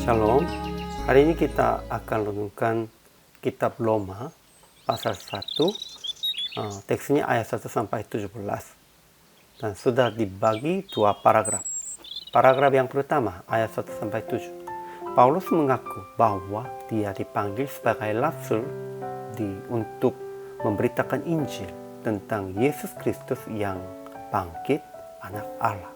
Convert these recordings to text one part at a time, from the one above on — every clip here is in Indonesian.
Shalom, hari ini kita akan renungkan kitab Roma pasal 1, teksnya ayat 1 sampai 17. Dan sudah dibagi dua paragraf. Paragraf yang pertama, ayat 1 sampai 7. Paulus mengaku bahwa dia dipanggil sebagai rasul untuk memberitakan Injil tentang Yesus Kristus yang bangkit, anak Allah.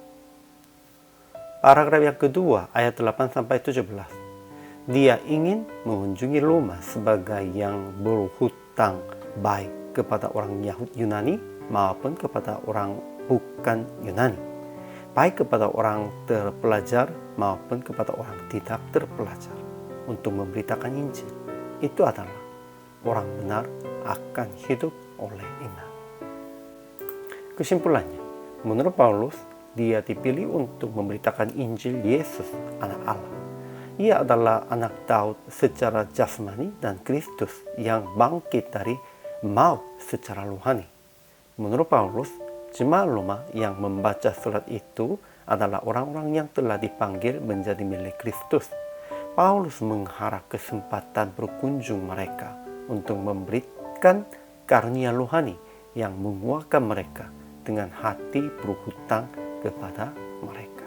Paragraf yang kedua, ayat 8-17. Dia ingin mengunjungi Roma sebagai yang berhutang baik kepada orang Yunani maupun kepada orang bukan Yunani, baik kepada orang terpelajar maupun kepada orang tidak terpelajar, untuk memberitakan Injil. Itu adalah orang benar akan hidup oleh iman. Kesimpulannya, menurut Paulus, dia dipilih untuk memberitakan Injil Yesus, anak Allah. Ia adalah anak Daud secara jasmani dan Kristus yang bangkit dari maut secara rohani. Menurut Paulus, jemaat Roma yang membaca surat itu adalah orang-orang yang telah dipanggil menjadi milik Kristus. Paulus mengharap kesempatan berkunjung mereka untuk memberikan karunia rohani yang menguatkan mereka dengan hati berhutang kepada mereka.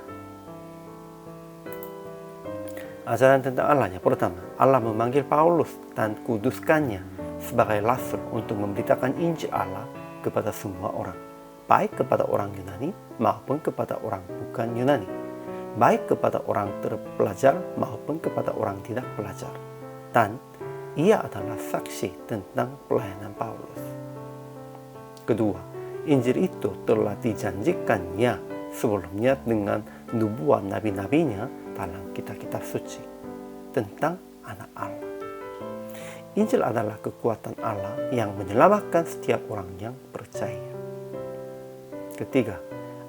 Ajaran tentang Allahnya. Pertama, Allah memanggil Paulus dan kuduskannya sebagai rasul untuk memberitakan Injil Allah kepada semua orang, baik kepada orang Yunani maupun kepada orang bukan Yunani, baik kepada orang terpelajar maupun kepada orang tidak pelajar. Dan ia adalah saksi tentang pelayanan Paulus. Kedua, Injil itu telah dijanjikannya sebelumnya dengan nubuat nabi-nabinya dalam kitab-kitab suci tentang anak Allah. Injil adalah kekuatan Allah yang menyelamatkan setiap orang yang percaya. Ketiga,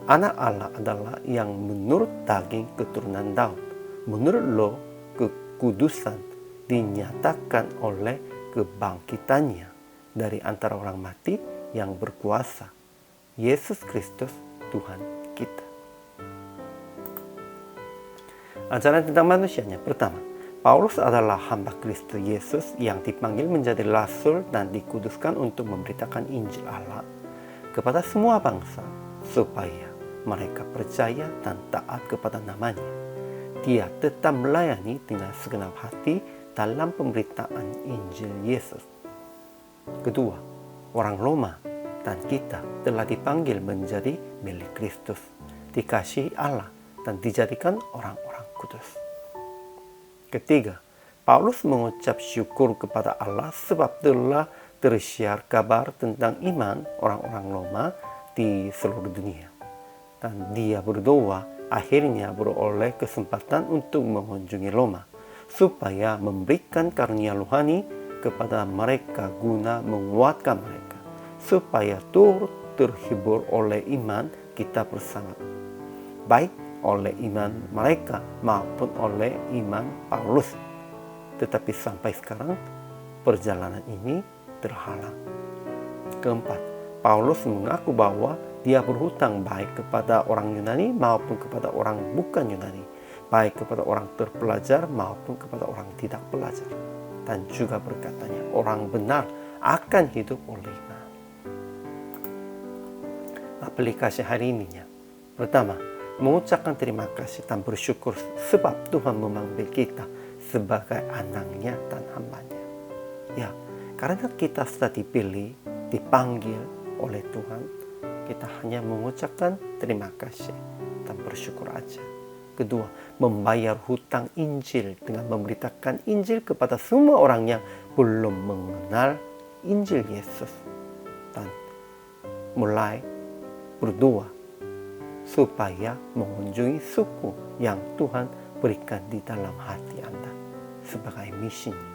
anak Allah adalah yang menurut daging keturunan Daud. Menurut Roh, kekudusan dinyatakan oleh kebangkitannya dari antara orang mati yang berkuasa, Yesus Kristus Tuhan kita. Ajaran tentang manusianya. Pertama, Paulus adalah hamba Kristus Yesus yang dipanggil menjadi rasul dan dikuduskan untuk memberitakan Injil Allah kepada semua bangsa supaya mereka percaya dan taat kepada namanya. Dia tetap melayani dengan segenap hati dalam pemberitaan Injil Yesus. Kedua, orang Roma dan kita telah dipanggil menjadi milik Kristus, dikasihi Allah, dan dijadikan orang-orang kudus. Ketiga, Paulus mengucap syukur kepada Allah sebab telah tersiar kabar tentang iman orang-orang Roma di seluruh dunia. Dan dia berdoa akhirnya beroleh kesempatan untuk mengunjungi Roma, supaya memberikan karunia rohani kepada mereka guna menguatkan mereka, supaya turut terhibur oleh iman kita bersama, baik oleh iman mereka maupun oleh iman Paulus. Tetapi sampai sekarang perjalanan ini terhalang. Keempat, Paulus mengaku bahwa dia berhutang baik kepada orang Yunani maupun kepada orang bukan Yunani, baik kepada orang terpelajar maupun kepada orang tidak pelajar. Dan juga berkatanya, orang benar akan hidup oleh iman. Aplikasi hari ininya. Pertama, mengucapkan terima kasih dan bersyukur sebab Tuhan memanggil kita sebagai anaknya dan hambanya. Ya, karena kita sudah dipilih, dipanggil oleh Tuhan, kita hanya mengucapkan terima kasih dan bersyukur aja. Kedua, membayar hutang Injil dengan memberitakan Injil kepada semua orang yang belum mengenal Injil Yesus. Dan mulai berdoa supaya mengunjungi suku yang Tuhan berikan di dalam hati Anda sebagai misinya.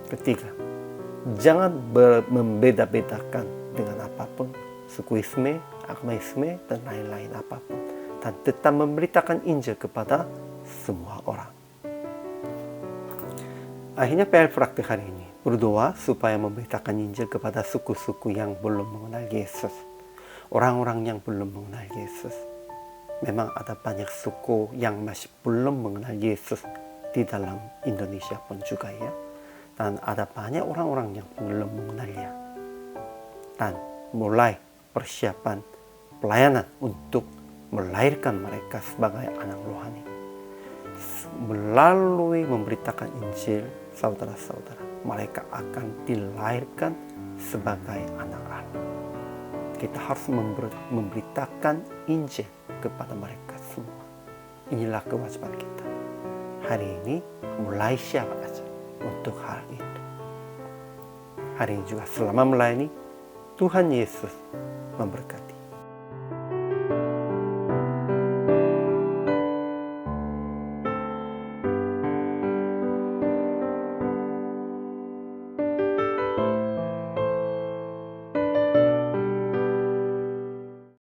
Ketiga, jangan membeda-bedakan dengan apapun, sukuisme, agamaisme, dan lain-lain apapun, dan tetap memberitakan Injil kepada semua orang. Akhirnya PR praktik hari ini, berdoa supaya memberitakan Injil kepada suku-suku yang belum mengenal Yesus, orang-orang yang belum mengenal Yesus. Memang ada banyak suku yang masih belum mengenal Yesus di dalam Indonesia pun juga ya. Dan ada banyak orang-orang yang belum mengenalnya. Dan mulai persiapan pelayanan untuk melahirkan mereka sebagai anak rohani. Melalui memberitakan Injil, saudara-saudara, mereka akan dilahirkan sebagai anak Allah. Kita harus memberitakan Injil kepada mereka semua. Inilah kewajiban kita. Hari ini mulai siapa aja untuk hal itu. Hari ini juga selama melayani, Tuhan Yesus memberkati.